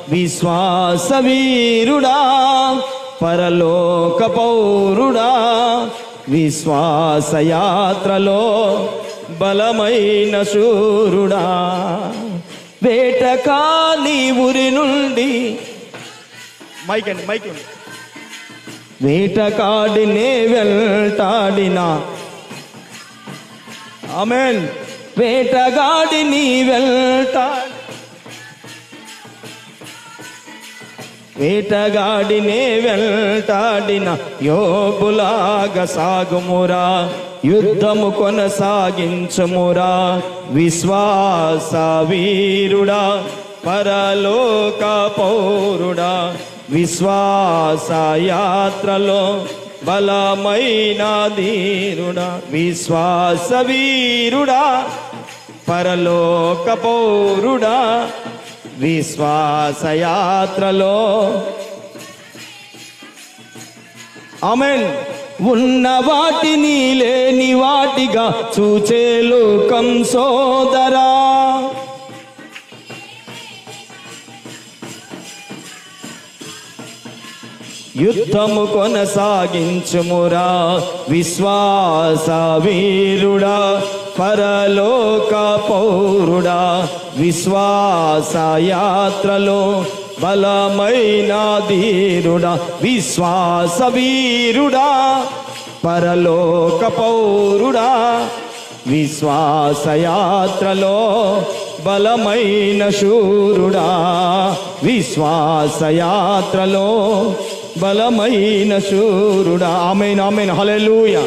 విశ్వాస వీరుడా పరలోక పౌరుడా విశ్వాస యాత్రలో బలమైన శూరుడా వేటకాని ఉరి నుండి మైక్ వేటకాడినే వెళ్తాడినా ఆమేన్ వేటగాడిని వేటగాడినే వెళ్తాడిన యోబులాగా సాగుమురా యుద్ధము కొనసాగించుమురా విశ్వాస వీరుడా పరలోక పౌరుడా విశ్వాస యాత్రలో బలమైన ధీరుడా విశ్వాస వీరుడా పరలోక పౌరుడా విశ్వాస యాత్రలో ఆమేన్ ఉన్న వాటిని లేని వాటిగా చూచే లోకం సోదరా యుద్ధము కొనసాగించుమురా విశ్వాస వీరుడా పరలోక పౌరుడా విశ్వాస యాత్రలో బలమైన ధీరుడా విశ్వాస వీరుడా పరలోక పౌరుడా విశ్వాస యాత్రలో బలమైన శూరుడా విశ్వాస యాత్రలో బలమైన శూరుడా ఆమేన్ ఆమేన్ హల్లెలూయా.